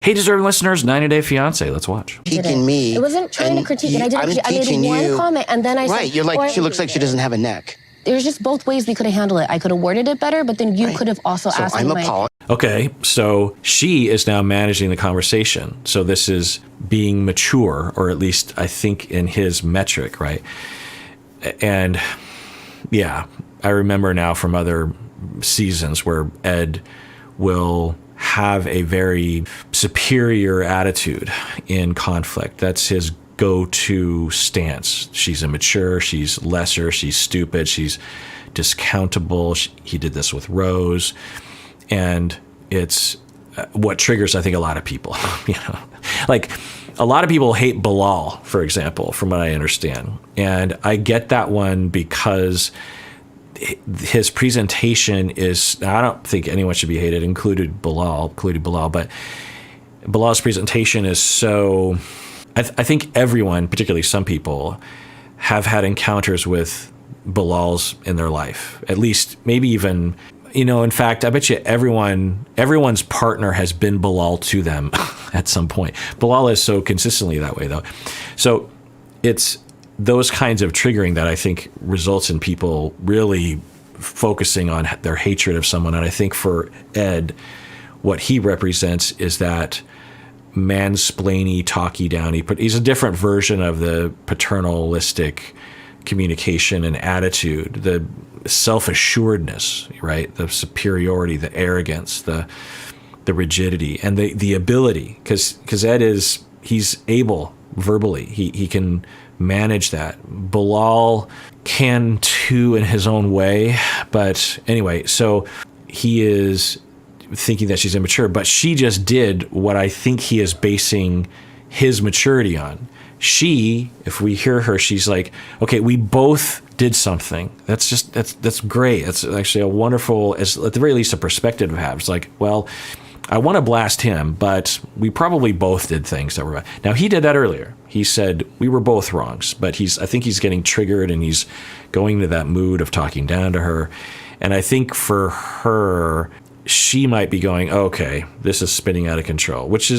Hey, deserving listeners, 90 Day Fiancé. Let's watch. Critiquing me. It wasn't trying to critique it. I made one comment, and then I said... Right, you're like, she looks like she doesn't have a neck. There's just both ways we could have handled it. I could have worded it better, but then you could have also asked me my... Okay, so she is now managing the conversation. So this is being mature, or at least I think in his metric, right? And yeah, I remember now from other seasons where Ed will have a very superior attitude in conflict. That's his go-to stance. She's immature, she's lesser, she's stupid, she's discountable. He did this with Rose. And it's what triggers, I think, a lot of people. Like a lot of people hate Bilal, for example, from what I understand. And I get that one because his presentation is, I don't think anyone should be hated, including Bilal, but Bilal's presentation is so, I think everyone, particularly some people, have had encounters with Bilal's in their life, at least maybe even, in fact, I bet you everyone's partner has been Bilal to them at some point. Bilal is so consistently that way, though. So it's those kinds of triggering that I think results in people really focusing on their hatred of someone. And I think for Ed, what he represents is that mansplainy, talky down. He's a different version of the paternalistic communication and attitude, the self-assuredness, right? The superiority, the arrogance, the rigidity, and the ability. Because Ed he's able verbally. He can manage that. Bilal can too in his own way. But anyway, so he is thinking that she's immature, but she just did what I think he is basing his maturity on. She, if we hear her, she's like, okay, we both did something. That's great. That's actually a wonderful, at the very least, a perspective to have. It's like, well, I want to blast him, but we probably both did things that were bad. Now, he did that earlier. He said we were both wrongs, but I think he's getting triggered and he's going to that mood of talking down to her. And I think for her, she might be going, okay, this is spinning out of control, which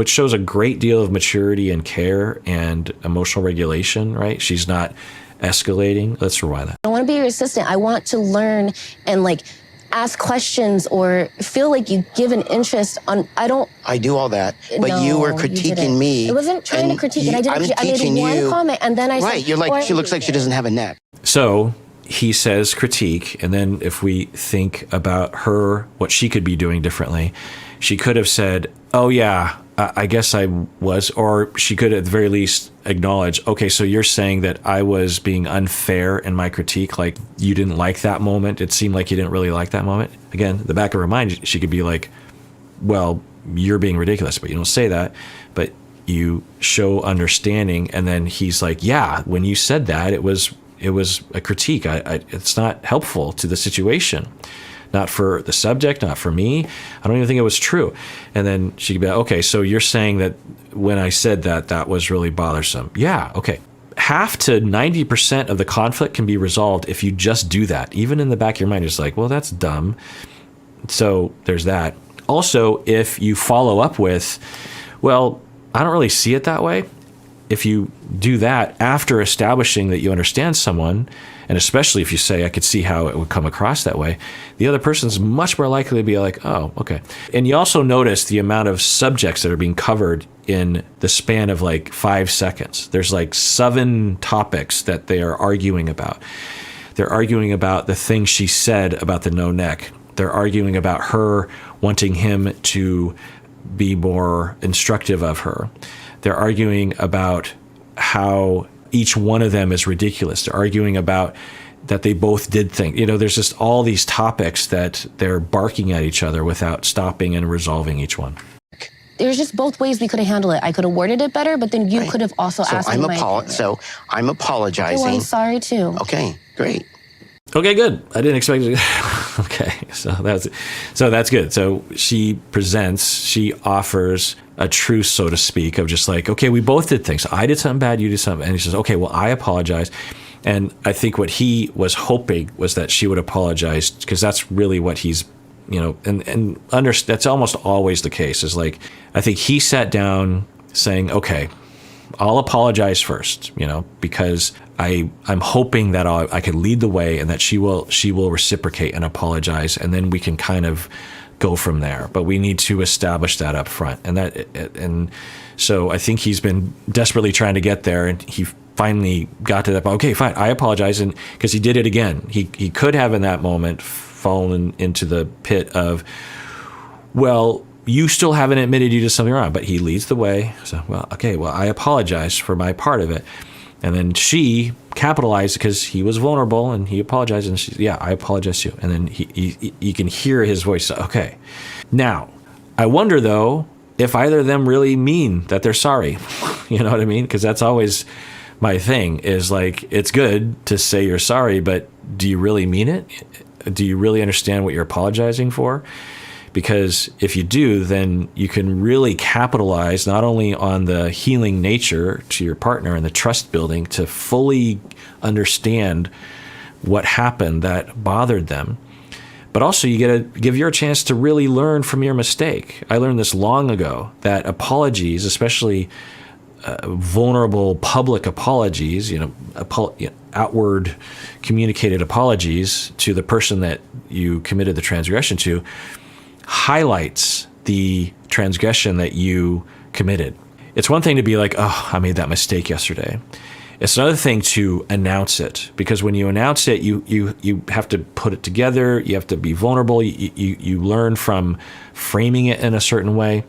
shows a great deal of maturity and care and emotional regulation, right? She's not escalating. Let's rewind that. I want to be your assistant. I want to learn and ask questions or feel like you give an interest on. I do all that, but you were critiquing me. It wasn't trying to critique it. I made one comment, and then I said, right, you're like, she looks like she doesn't have a neck. So he says critique, and then if we think about her, what she could be doing differently, she could have said, oh yeah, I guess I was, or she could at the very least acknowledge, okay, so you're saying that I was being unfair in my critique, like you didn't like that moment. It seemed like you didn't really like that moment. Again, the back of her mind, she could be like, well, you're being ridiculous, but you don't say that, but you show understanding. And then he's like, yeah, when you said that, it was a critique. It's not helpful to the situation. Not for the subject, not for me. I don't even think it was true. And then she could be like, okay, so you're saying that when I said that was really bothersome. Yeah, okay. Half to 90% of the conflict can be resolved if you just do that. Even in the back of your mind, it's like, well, that's dumb. So there's that. Also, if you follow up with, well, I don't really see it that way. If you do that after establishing that you understand someone, and especially if you say, I could see how it would come across that way, the other person's much more likely to be like, oh, okay. And you also notice the amount of subjects that are being covered in the span of 5 seconds. There's 7 topics that they are arguing about. They're arguing about the thing she said about the no neck. They're arguing about her wanting him to be more instructive of her. They're arguing about how each one of them is ridiculous. They're arguing about that they both did things. There's just all these topics that they're barking at each other without stopping and resolving each one. There's just both ways we could have handled it. I could have worded it better, but then you could have also asked me So I'm apologizing. Oh, I'm sorry too. Okay, great. Okay, good. I didn't expect it. Okay, so that's good. So she offers a truce, so to speak, of just okay, we both did things. I did something bad, you did something. And he says, okay, well, I apologize. And I think what he was hoping was that she would apologize, because that's really what he's that's almost always the case, is like, I think he sat down saying, okay, I'll apologize first, because I'm hoping that I can lead the way and that she will reciprocate and apologize, and then we can kind of go from there. But we need to establish that up front, and so I think he's been desperately trying to get there, and he finally got to that. Okay, fine, I apologize, and because he did it again, he could have in that moment fallen into the pit of, well, you still haven't admitted you did something wrong, but he leads the way. So, I apologize for my part of it. And then she capitalized because he was vulnerable and he apologized, and she, I apologize too. And then you can hear his voice. Okay. Now, I wonder though, if either of them really mean that they're sorry. You know what I mean? Because that's always my thing, is like, it's good to say you're sorry, but do you really mean it? Do you really understand what you're apologizing for? Because if you do, then you can really capitalize not only on the healing nature to your partner and the trust building to fully understand what happened that bothered them, but also you get to give your a chance to really learn from your mistake. I learned this long ago, that apologies, especially vulnerable public apologies, outward communicated apologies to the person that you committed the transgression to, highlights the transgression that you committed. It's one thing to be like, oh, I made that mistake yesterday. It's another thing to announce it, because when you announce it, you have to put it together. You have to be vulnerable. You learn from framing it in a certain way.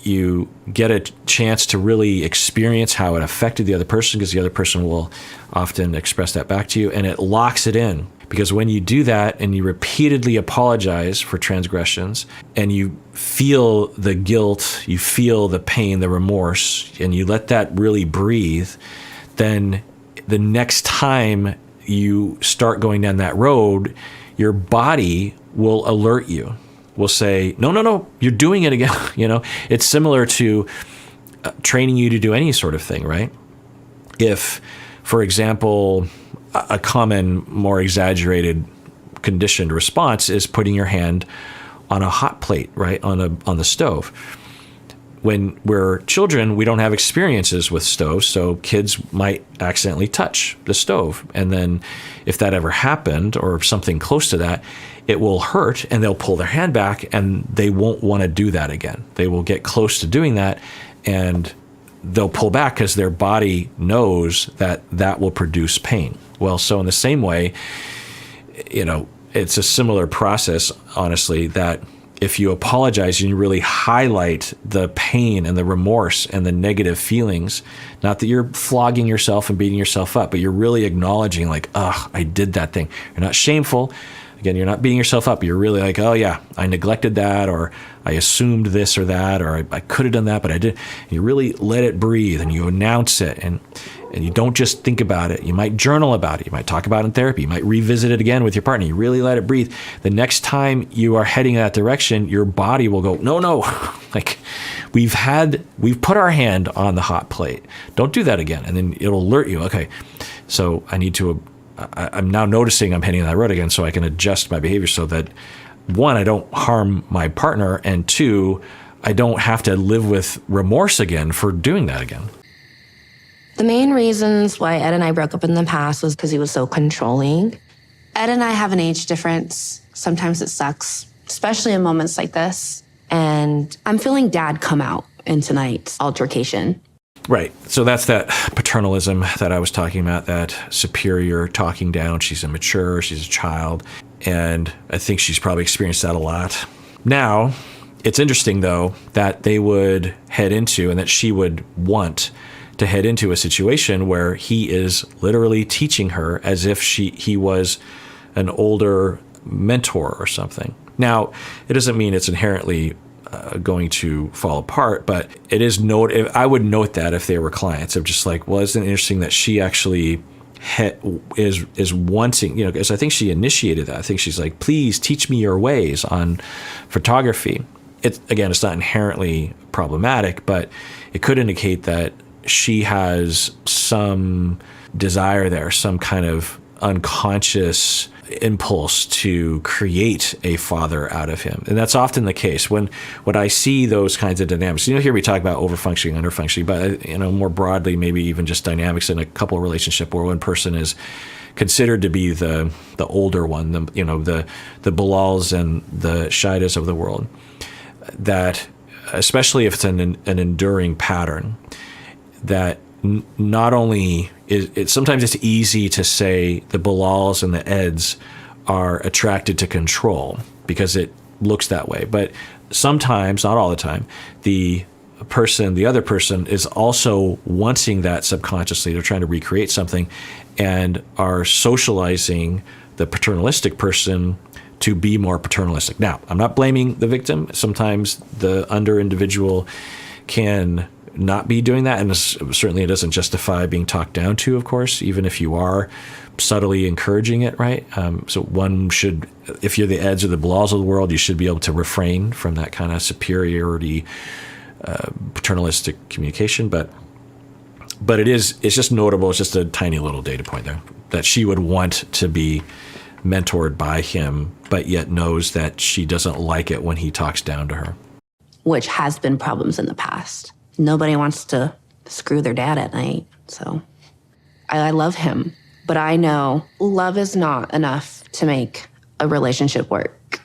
You get a chance to really experience how it affected the other person, because the other person will often express that back to you, and it locks it in. Because when you do that and you repeatedly apologize for transgressions, and you feel the guilt, you feel the pain, the remorse, and you let that really breathe, then the next time you start going down that road, your body will alert you, will say, no, you're doing it again. It's similar to training you to do any sort of thing, right? If, for example, a common, more exaggerated, conditioned response is putting your hand on a hot plate, right, on the stove. When we're children, we don't have experiences with stoves, so kids might accidentally touch the stove. And then if that ever happened, or something close to that, it will hurt, and they'll pull their hand back, and they won't want to do that again. They will get close to doing that, and they'll pull back because their body knows that will produce pain. Well, so in the same way, it's a similar process, honestly, that if you apologize and you really highlight the pain and the remorse and the negative feelings, not that you're flogging yourself and beating yourself up, but you're really acknowledging, like, I did that thing. You're not shameful. Again, you're not beating yourself up. You're really like, oh yeah, I neglected that, or I assumed this or that, or I could have done that, but I did. And you really let it breathe, and you announce it, and you don't just think about it. You might journal about it. You might talk about it in therapy. You might revisit it again with your partner. You really let it breathe. The next time you are heading in that direction, your body will go, no, like we've put our hand on the hot plate. Don't do that again. And then it'll alert you. Okay, so I'm now noticing I'm heading on that road again, so I can adjust my behavior so that, one, I don't harm my partner, and two, I don't have to live with remorse again for doing that again. The main reasons why Ed and I broke up in the past was because he was so controlling. Ed and I have an age difference. Sometimes it sucks, especially in moments like this. And I'm feeling Dad come out in tonight's altercation. Right. So that's that paternalism that I was talking about, that superior talking down. She's immature. She's a child. And I think she's probably experienced that a lot. Now, it's interesting, though, that they would head into, and that she would want to head into, a situation where he is literally teaching her as if he was an older mentor or something. Now, it doesn't mean it's inherently going to fall apart, but it is I would note that if they were clients, of just like, well, isn't it interesting that she actually is wanting, because I think she initiated that. I think she's like, please teach me your ways on photography. It's not inherently problematic, but it could indicate that she has some desire there, some kind of unconscious impulse to create a father out of him. And that's often the case when I see those kinds of dynamics. Here we talk about overfunctioning, underfunctioning, but more broadly, maybe even just dynamics in a couple relationship where one person is considered to be the older one, the Bilals and the Shaidas of the world. That, especially if it's an enduring pattern, that not only is sometimes it's easy to say the Bilals and the Eds are attracted to control because it looks that way, but sometimes, not all the time, the other person is also wanting that subconsciously. They're trying to recreate something and are socializing the paternalistic person to be more paternalistic. Now, I'm not blaming the victim. Sometimes the under individual can not be doing that, and certainly it doesn't justify being talked down to, of course, even if you are subtly encouraging it, right? So one should, if you're the Eds or the Bilals of the world, you should be able to refrain from that kind of superiority, paternalistic communication. But it's just notable. It's just a tiny little data point there that she would want to be mentored by him, but yet knows that she doesn't like it when he talks down to her. Which has been problems in the past. Nobody wants to screw their dad at night. So I love him, but I know love is not enough to make a relationship work.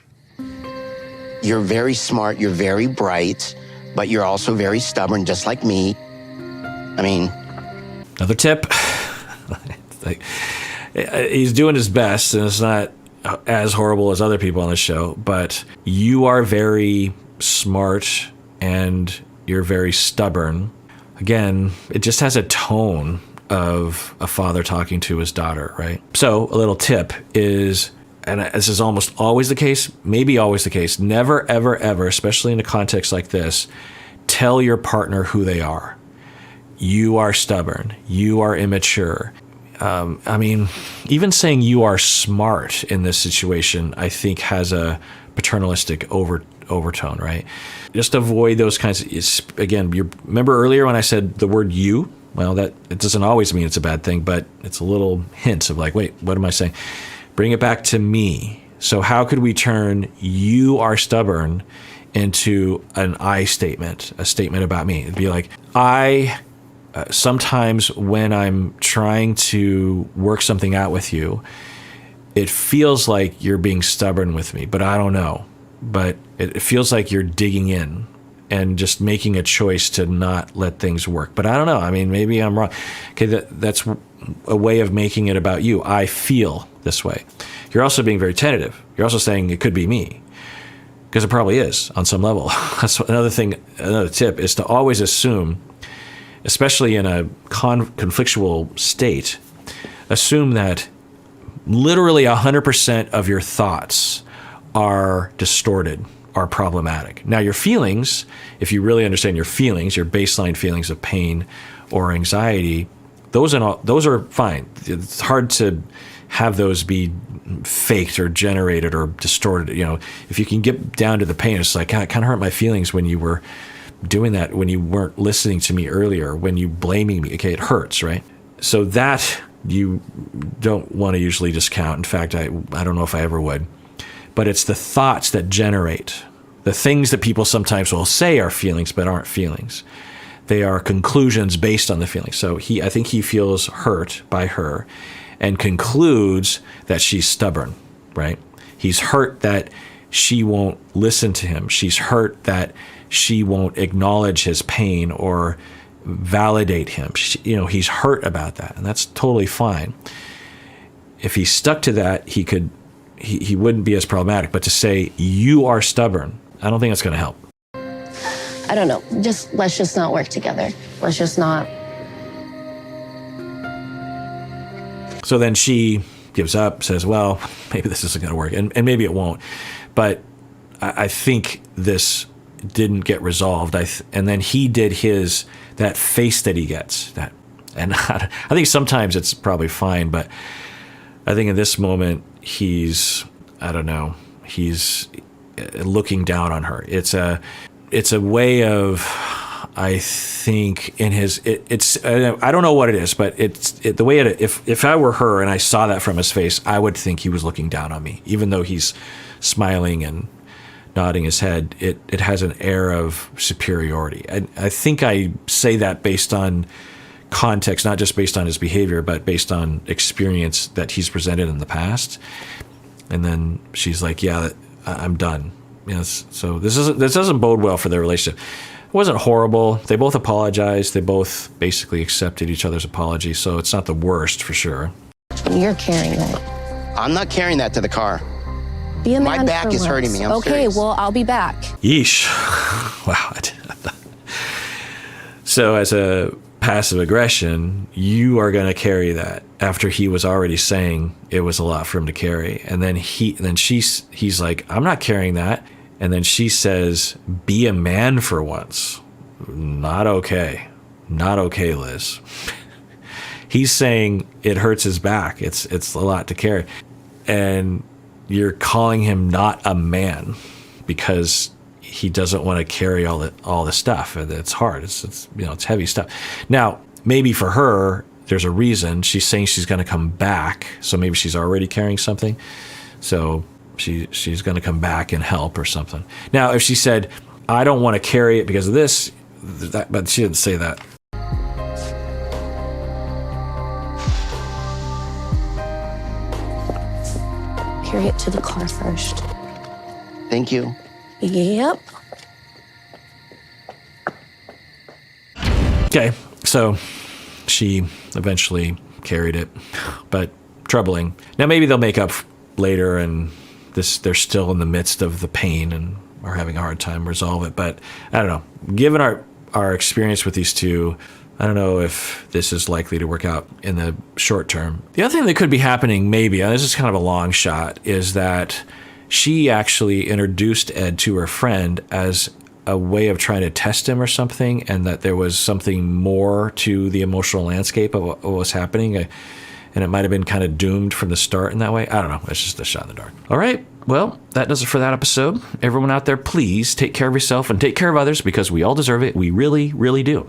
You're very smart, you're very bright, but you're also very stubborn, just like me. I mean... Another tip. He's doing his best, and it's not as horrible as other people on the show, but you are very smart and you're very stubborn. Again, it just has a tone of a father talking to his daughter, right? So a little tip is, and this is almost always the case, maybe always the case, never, ever, ever, especially in a context like this, tell your partner who they are. You are stubborn. You are immature. Even saying you are smart in this situation, I think has a paternalistic overtone, right? Just avoid those kinds of, again, you remember earlier when I said the word you? Well, that it doesn't always mean it's a bad thing, but it's a little hint of like, wait, what am I saying? Bring it back to me. So how could we turn you are stubborn into an I statement, a statement about me? It'd be like, sometimes when I'm trying to work something out with you, it feels like you're being stubborn with me, but I don't know. But it feels like you're digging in and just making a choice to not let things work. But I don't know. Maybe I'm wrong. Okay, that's a way of making it about you. I feel this way. You're also being very tentative. You're also saying it could be me, because it probably is on some level. That's another thing. Another tip is to always assume, especially in a conflictual state, assume that literally 100% of your thoughts are distorted, are problematic. Now, your feelings, if you really understand your feelings, your baseline feelings of pain or anxiety, those are fine. It's hard to have those be faked or generated or distorted. If you can get down to the pain, it's like, God, it kind of hurt my feelings when you were doing that, when you weren't listening to me earlier, when you blaming me. Okay, it hurts, right? So that you don't want to usually discount. In fact, I don't know if I ever would. But it's the thoughts that generate the things that people sometimes will say are feelings but aren't feelings. They are conclusions based on the feelings. So I think he feels hurt by her and concludes that she's stubborn, right? He's hurt that she won't listen to him. She's hurt that she won't acknowledge his pain or validate him. He's hurt about that, and that's totally fine. If he stuck to that, he wouldn't be as problematic. But to say you are stubborn, I don't think that's going to help. I don't know. Let's just not work together. Let's just not. So then she gives up, says, well, maybe this isn't going to work, and maybe it won't. But I think this didn't get resolved. And then he did that face that he gets. And I think sometimes it's probably fine, but I think in this moment, he's looking down on her. It's a way of, I think in it's I don't know what it is, but the way if I were her and I saw that from his face, I would think he was looking down on me, even though he's smiling and nodding his head. It has an air of superiority. I think I say that based on context, not just based on his behavior, but based on experience that he's presented in the past. And then she's like, "Yeah, I'm done." Yes. So this doesn't bode well for their relationship. It wasn't horrible. They both apologized. They both basically accepted each other's apology. So it's not the worst for sure. You're carrying it. I'm not carrying that to the car. Be a man My back for is once. hurting me. I'm okay, serious. well, I'll be back. Yeesh. Wow. So as a passive aggression, you are going to carry that after he was already saying it was a lot for him to carry. And then he's like, "I'm not carrying that." And then she says, "Be a man for once." Not okay. Not okay, Liz. He's saying it hurts his back. It's a lot to carry. And you're calling him not a man because he doesn't want to carry all the stuff. It's hard. It's heavy stuff. Now, maybe for her, there's a reason. She's saying she's going to come back. So maybe she's already carrying something. So she's going to come back and help or something. Now, if she said, "I don't want to carry it because of this," but she didn't say that. Carry it to the car first. Thank you. Yep. Okay, so she eventually carried it, but troubling. Now maybe they'll make up later, and they're still in the midst of the pain and are having a hard time resolve it. But I don't know. Given our experience with these two, I don't know if this is likely to work out in the short term. The other thing that could be happening, maybe, and this is kind of a long shot, is that she actually introduced Ed to her friend as a way of trying to test him or something, and that there was something more to the emotional landscape of what was happening, and it might have been kind of doomed from the start in that way. I don't know. It's just a shot in the dark. All right. Well, that does it for that episode. Everyone out there, please take care of yourself and take care of others, because we all deserve it. We really, really do.